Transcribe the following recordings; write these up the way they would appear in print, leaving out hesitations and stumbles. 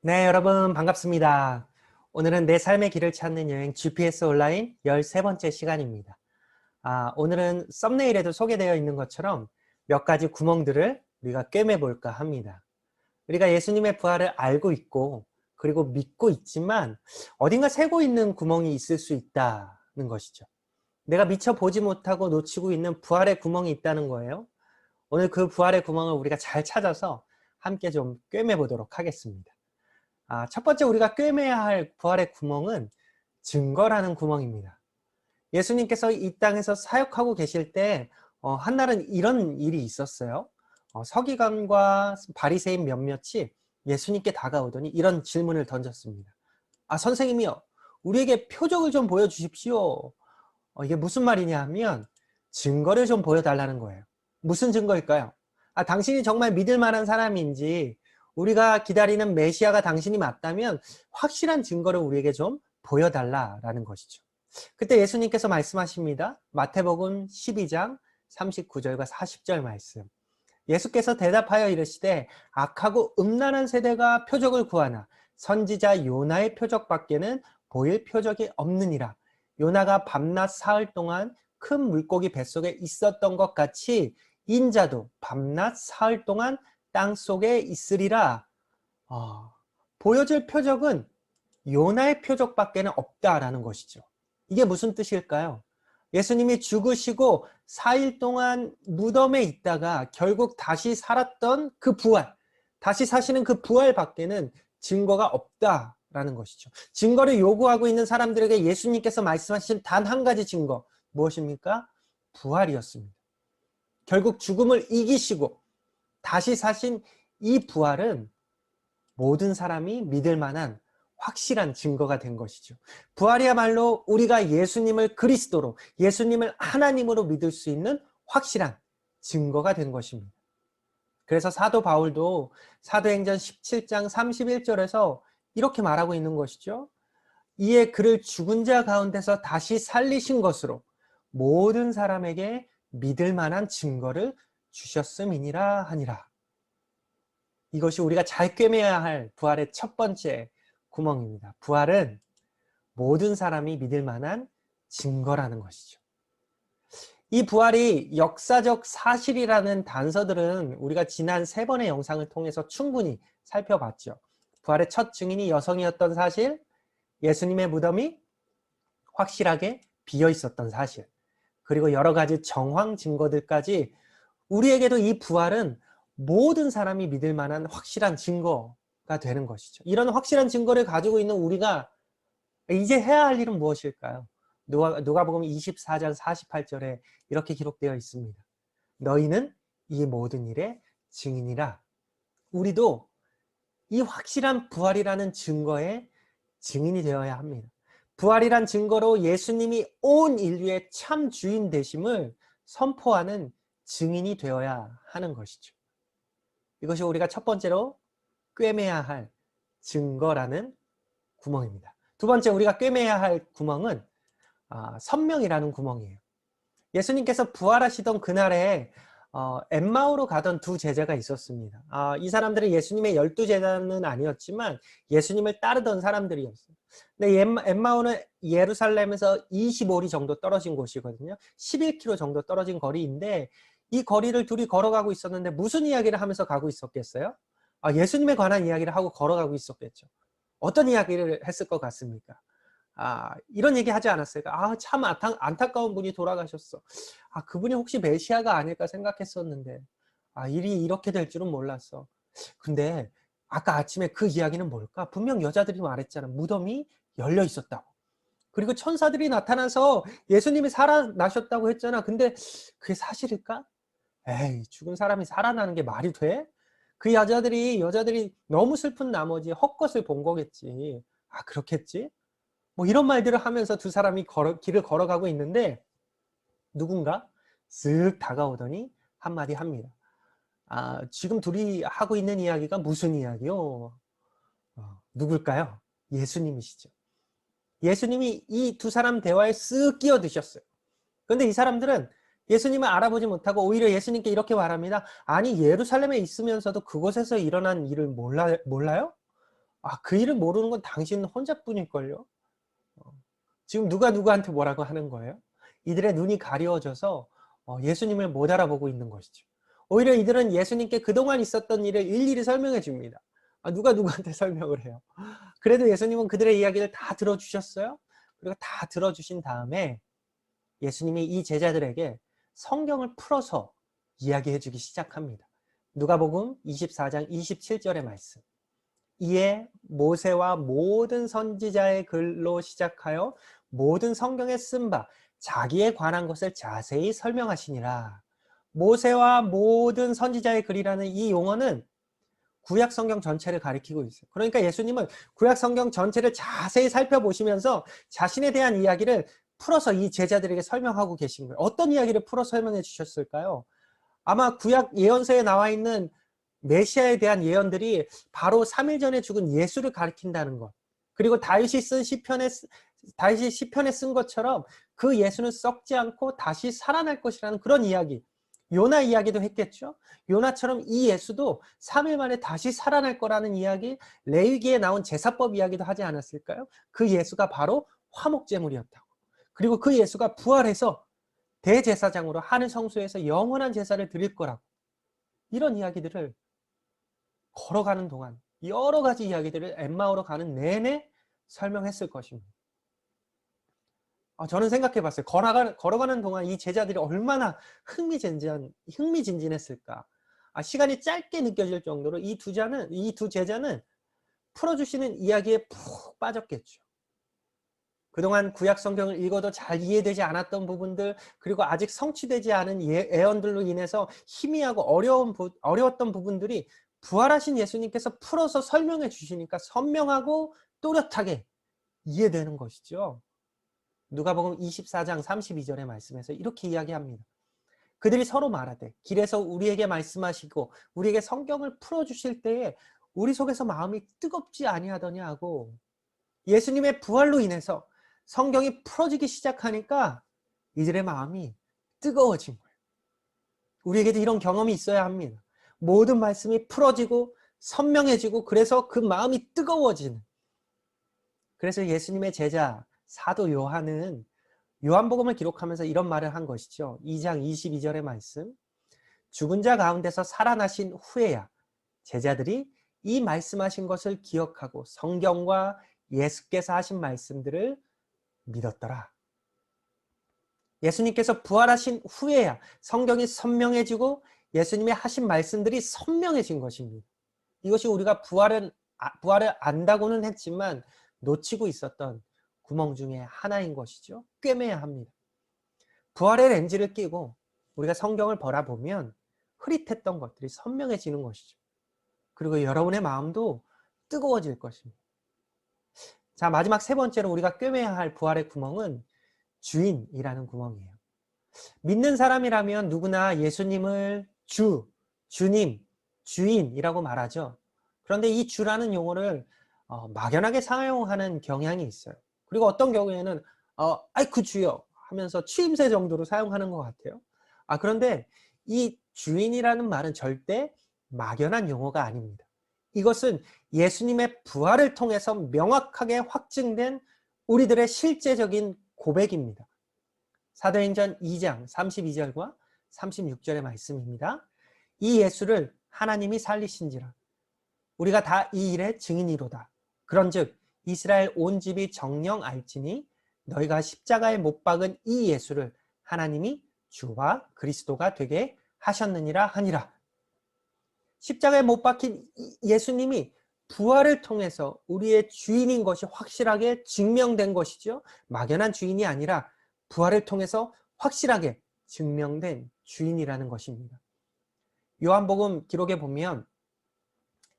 네, 여러분 반갑습니다. 오늘은 내 삶의 길을 찾는 여행 GPS 온라인 13번째 시간입니다. 오늘은 썸네일에도 소개되어 있는 것처럼 몇 가지 구멍들을 우리가 꿰매 볼까 합니다. 우리가 예수님의 부활을 알고 있고 그리고 믿고 있지만 어딘가 새고 있는 구멍이 있을 수 있다는 것이죠. 내가 미처 보지 못하고 놓치고 있는 부활의 구멍이 있다는 거예요. 오늘 그 부활의 구멍을 우리가 잘 찾아서 함께 좀 꿰매 보도록 하겠습니다. 첫 번째 우리가 꿰매야 할 부활의 구멍은 증거라는 구멍입니다. 예수님께서 이 땅에서 사역하고 계실 때 한날은 이런 일이 있었어요. 서기관과 바리새인 몇몇이 예수님께 다가오더니 이런 질문을 던졌습니다. 선생님이요, 우리에게 표적을 좀 보여주십시오. 이게 무슨 말이냐 하면 증거를 좀 보여달라는 거예요. 무슨 증거일까요? 당신이 정말 믿을 만한 사람인지, 우리가 기다리는 메시아가 당신이 맞다면 확실한 증거를 우리에게 좀 보여달라라는 것이죠. 그때 예수님께서 말씀하십니다. 마태복음 12장 39절과 40절 말씀. 예수께서 대답하여 이르시되 악하고 음란한 세대가 표적을 구하나 선지자 요나의 표적밖에는 보일 표적이 없느니라. 요나가 밤낮 사흘 동안 큰 물고기 뱃속에 있었던 것 같이 인자도 밤낮 사흘 동안 땅속에 있으리라. 보여줄 표적은 요나의 표적밖에는 없다라는 것이죠. 이게 무슨 뜻일까요? 예수님이 죽으시고 4일 동안 무덤에 있다가 결국 다시 살았던 그 부활, 다시 사시는 그 부활 밖에는 증거가 없다라는 것이죠. 증거를 요구하고 있는 사람들에게 예수님께서 말씀하신 단 한 가지 증거, 무엇입니까? 부활이었습니다. 결국 죽음을 이기시고 다시 사신 이 부활은 모든 사람이 믿을 만한 확실한 증거가 된 것이죠. 부활이야말로 우리가 예수님을 그리스도로, 예수님을 하나님으로 믿을 수 있는 확실한 증거가 된 것입니다. 그래서 사도 바울도 사도행전 17장 31절에서 이렇게 말하고 있는 것이죠. 이에 그를 죽은 자 가운데서 다시 살리신 것으로 모든 사람에게 믿을 만한 증거를 주셨음이니라 하니라. 이것이 우리가 잘 꿰매야 할 부활의 첫 번째 구멍입니다. 부활은 모든 사람이 믿을 만한 증거라는 것이죠. 이 부활이 역사적 사실이라는 단서들은 우리가 지난 3번의 영상을 통해서 충분히 살펴봤죠. 부활의 첫 증인이 여성이었던 사실, 예수님의 무덤이 확실하게 비어 있었던 사실, 그리고 여러 가지 정황 증거들까지 우리에게도 이 부활은 모든 사람이 믿을 만한 확실한 증거가 되는 것이죠. 이런 확실한 증거를 가지고 있는 우리가 이제 해야 할 일은 무엇일까요? 누가복음 24장 48절에 이렇게 기록되어 있습니다. 너희는 이 모든 일의 증인이라. 우리도 이 확실한 부활이라는 증거의 증인이 되어야 합니다. 부활이란 증거로 예수님이 온 인류의 참 주인 되심을 선포하는 증인이 되어야 하는 것이죠. 이것이 우리가 첫 번째로 꿰매야 할 증거라는 구멍입니다. 두 번째 우리가 꿰매야 할 구멍은 선명이라는 구멍이에요. 예수님께서 부활하시던 그날에 엠마오로 가던 두 제자가 있었습니다. 이 사람들은 예수님의 12제자는 아니었지만 예수님을 따르던 사람들이었어요. 근데 엠마오는 예루살렘에서 25리 정도 떨어진 곳이거든요. 11km 정도 떨어진 거리인데 이 거리를 둘이 걸어가고 있었는데 무슨 이야기를 하면서 가고 있었겠어요? 예수님에 관한 이야기를 하고 걸어가고 있었겠죠. 어떤 이야기를 했을 것 같습니까? 이런 얘기 하지 않았을까? 참 안타까운 분이 돌아가셨어. 그분이 혹시 메시아가 아닐까 생각했었는데, 일이 이렇게 될 줄은 몰랐어. 근데 아까 아침에 그 이야기는 뭘까? 분명 여자들이 말했잖아. 무덤이 열려 있었다고. 그리고 천사들이 나타나서 예수님이 살아나셨다고 했잖아. 근데 그게 사실일까? 에이, 죽은 사람이 살아나는 게 말이 돼? 그 여자들이 너무 슬픈 나머지 헛것을 본 거겠지. 그렇겠지? 뭐 이런 말들을 하면서 두 사람이 길을 걸어가고 있는데 누군가 쓱 다가오더니 한마디 합니다. 지금 둘이 하고 있는 이야기가 무슨 이야기요? 누굴까요? 예수님이시죠. 예수님이 이 두 사람 대화에 쓱 끼어드셨어요. 그런데 이 사람들은 예수님을 알아보지 못하고 오히려 예수님께 이렇게 말합니다. 아니 예루살렘에 있으면서도 그곳에서 일어난 일을 몰라요? 아, 그 일을 모르는 건 당신 혼자뿐일걸요. 지금 누가 누구한테 뭐라고 하는 거예요? 이들의 눈이 가려워져서 예수님을 못 알아보고 있는 것이죠. 오히려 이들은 예수님께 그동안 있었던 일을 일일이 설명해 줍니다. 아, 누가 누구한테 설명을 해요? 그래도 예수님은 그들의 이야기를 다 들어주셨어요. 그리고 다 들어주신 다음에 예수님이 이 제자들에게 성경을 풀어서 이야기해 주기 시작합니다. 누가복음 24장 27절의 말씀. 이에 모세와 모든 선지자의 글로 시작하여 모든 성경에 쓴 바 자기에 관한 것을 자세히 설명하시니라. 모세와 모든 선지자의 글이라는 이 용어는 구약 성경 전체를 가리키고 있어요. 그러니까 예수님은 구약 성경 전체를 자세히 살펴보시면서 자신에 대한 이야기를 풀어서 이 제자들에게 설명하고 계신 거예요. 어떤 이야기를 풀어 설명해 주셨을까요? 아마 구약 예언서에 나와 있는 메시아에 대한 예언들이 바로 3일 전에 죽은 예수를 가리킨다는 것. 그리고 다윗이 시편에 쓴 것처럼 그 예수는 썩지 않고 다시 살아날 것이라는 그런 이야기. 요나 이야기도 했겠죠. 요나처럼 이 예수도 3일 만에 다시 살아날 거라는 이야기, 레위기에 나온 제사법 이야기도 하지 않았을까요? 그 예수가 바로 화목제물이었다고. 그리고 그 예수가 부활해서 대제사장으로 하늘 성소에서 영원한 제사를 드릴 거라고. 이런 이야기들을 걸어가는 동안 여러 가지 이야기들을 엠마오로 가는 내내 설명했을 것입니다. 저는 생각해 봤어요. 걸어가는 동안 이 제자들이 얼마나 흥미진진했을까. 시간이 짧게 느껴질 정도로 이 두 제자는 풀어주시는 이야기에 푹 빠졌겠죠. 그동안 구약 성경을 읽어도 잘 이해되지 않았던 부분들, 그리고 아직 성취되지 않은 예언들로 인해서 희미하고 어려웠던 부분들이 부활하신 예수님께서 풀어서 설명해 주시니까 선명하고 또렷하게 이해되는 것이죠. 누가복음 24장 32절의 말씀에서 이렇게 이야기합니다. 그들이 서로 말하되 길에서 우리에게 말씀하시고 우리에게 성경을 풀어주실 때에 우리 속에서 마음이 뜨겁지 아니하더냐 하고, 예수님의 부활로 인해서 성경이 풀어지기 시작하니까 이들의 마음이 뜨거워진 거예요. 우리에게도 이런 경험이 있어야 합니다. 모든 말씀이 풀어지고 선명해지고, 그래서 그 마음이 뜨거워지는. 그래서 예수님의 제자 사도 요한은 요한복음을 기록하면서 이런 말을 한 것이죠. 2장 22절의 말씀. 죽은 자 가운데서 살아나신 후에야 제자들이 이 말씀하신 것을 기억하고 성경과 예수께서 하신 말씀들을 믿었더라. 예수님께서 부활하신 후에야 성경이 선명해지고 예수님이 하신 말씀들이 선명해진 것입니다. 이것이 우리가 부활을 안다고는 했지만 놓치고 있었던 구멍 중에 하나인 것이죠. 꿰매야 합니다. 부활의 렌즈를 끼고 우리가 성경을 바라보면 흐릿했던 것들이 선명해지는 것이죠. 그리고 여러분의 마음도 뜨거워질 것입니다. 자, 마지막 세 번째로 우리가 꿰매야 할 부활의 구멍은 주인이라는 구멍이에요. 믿는 사람이라면 누구나 예수님을 주님, 주인이라고 말하죠. 그런데 이 주라는 용어를 막연하게 사용하는 경향이 있어요. 그리고 어떤 경우에는 아이 그 주여 하면서 취임새 정도로 사용하는 것 같아요. 그런데 이 주인이라는 말은 절대 막연한 용어가 아닙니다. 이것은 예수님의 부활을 통해서 명확하게 확증된 우리들의 실제적인 고백입니다. 사도행전 2장 32절과 36절의 말씀입니다. 이 예수를 하나님이 살리신지라 우리가 다 이 일의 증인이로다. 그런즉 이스라엘 온 집이 정녕 알지니 너희가 십자가에 못 박은 이 예수를 하나님이 주와 그리스도가 되게 하셨느니라 하니라. 십자가에 못 박힌 예수님이 부활을 통해서 우리의 주인인 것이 확실하게 증명된 것이죠. 막연한 주인이 아니라 부활을 통해서 확실하게 증명된 주인이라는 것입니다. 요한복음 기록에 보면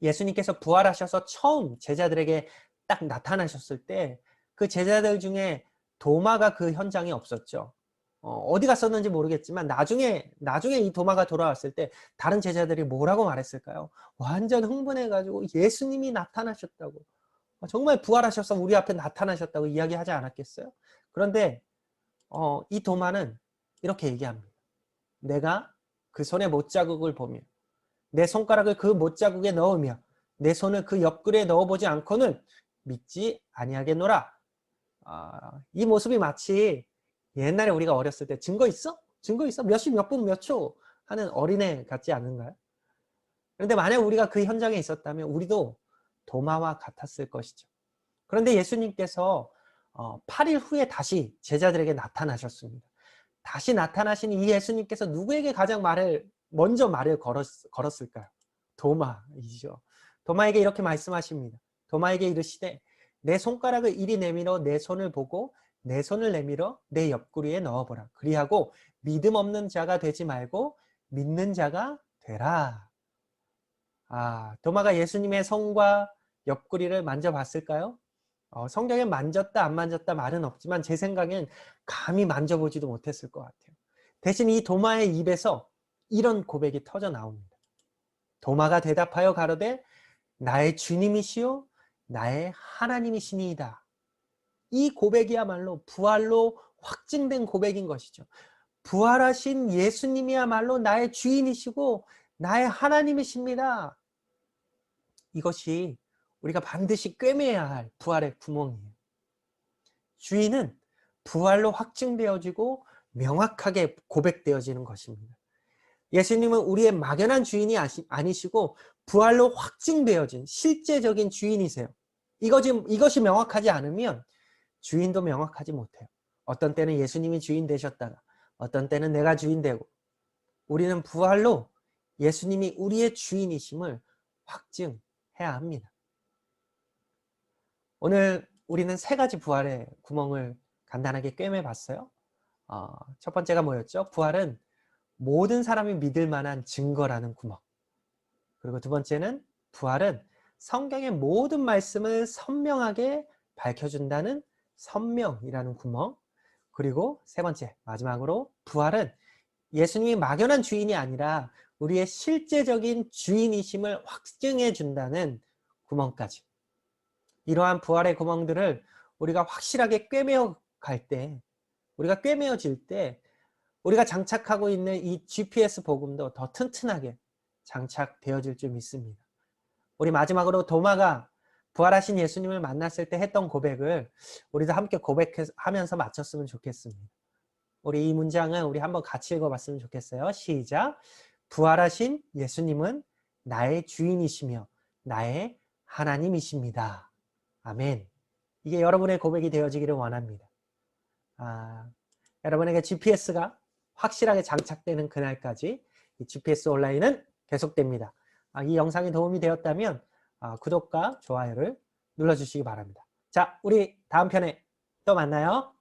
예수님께서 부활하셔서 처음 제자들에게 딱 나타나셨을 때 그 제자들 중에 도마가 그 현장에 없었죠. 어디 갔었는지 모르겠지만 나중에 이 도마가 돌아왔을 때 다른 제자들이 뭐라고 말했을까요? 완전 흥분해가지고 예수님이 나타나셨다고, 정말 부활하셔서 우리 앞에 나타나셨다고 이야기하지 않았겠어요? 그런데 이 도마는 이렇게 얘기합니다. 내가 그 손의 못자국을 보며 내 손가락을 그 못자국에 넣으며 내 손을 그 옆구리에 넣어보지 않고는 믿지 아니하겠노라. 이 모습이 마치 옛날에 우리가 어렸을 때 증거 있어? 증거 있어? 몇 시 몇 분 몇 초 하는 어린애 같지 않은가요? 그런데 만약 우리가 그 현장에 있었다면 우리도 도마와 같았을 것이죠. 그런데 예수님께서 8일 후에 다시 제자들에게 나타나셨습니다. 다시 나타나신 이 예수님께서 누구에게 가장 먼저 말을 걸었을까요? 도마이죠. 도마에게 이렇게 말씀하십니다. 도마에게 이르시되 내 손가락을 이리 내밀어 내 손을 보고 내 손을 내밀어 내 옆구리에 넣어보라. 그리하고 믿음 없는 자가 되지 말고 믿는 자가 되라. 도마가 예수님의 손과 옆구리를 만져봤을까요? 성경에 만졌다 안 만졌다 말은 없지만 제 생각엔 감히 만져보지도 못했을 것 같아요. 대신 이 도마의 입에서 이런 고백이 터져 나옵니다. 도마가 대답하여 가로되 나의 주님이시요 나의 하나님이시니이다. 이 고백이야말로 부활로 확증된 고백인 것이죠. 부활하신 예수님이야말로 나의 주인이시고 나의 하나님이십니다. 이것이 우리가 반드시 꿰매야 할 부활의 구멍이에요. 주인은 부활로 확증되어지고 명확하게 고백되어지는 것입니다. 예수님은 우리의 막연한 주인이 아니시고 부활로 확증되어진 실제적인 주인이세요. 이것이 명확하지 않으면 주인도 명확하지 못해요. 어떤 때는 예수님이 주인 되셨다가 어떤 때는 내가 주인 되고, 우리는 부활로 예수님이 우리의 주인이심을 확증해야 합니다. 오늘 우리는 세 가지 부활의 구멍을 간단하게 꿰매 봤어요. 첫 번째가 뭐였죠? 부활은 모든 사람이 믿을 만한 증거라는 구멍. 그리고 두 번째는 부활은 성경의 모든 말씀을 선명하게 밝혀준다는 선명이라는 구멍. 그리고 세 번째, 마지막으로 부활은 예수님이 막연한 주인이 아니라 우리의 실제적인 주인이심을 확증해 준다는 구멍까지. 이러한 부활의 구멍들을 우리가 확실하게 꿰매어 갈 때, 우리가 꿰매어질 때 우리가 장착하고 있는 이 GPS 복음도 더 튼튼하게 장착되어질 줄 믿습니다. 우리 마지막으로 도마가 부활하신 예수님을 만났을 때 했던 고백을 우리도 함께 고백하면서 마쳤으면 좋겠습니다. 우리 이 문장은 우리 한번 같이 읽어봤으면 좋겠어요. 시작. 부활하신 예수님은 나의 주인이시며 나의 하나님이십니다. 아멘. 이게 여러분의 고백이 되어지기를 원합니다. 여러분에게 GPS가 확실하게 장착되는 그날까지 이 GPS 온라인은 계속됩니다. 이 영상이 도움이 되었다면 구독과 좋아요를 눌러주시기 바랍니다. 자, 우리 다음 편에 또 만나요.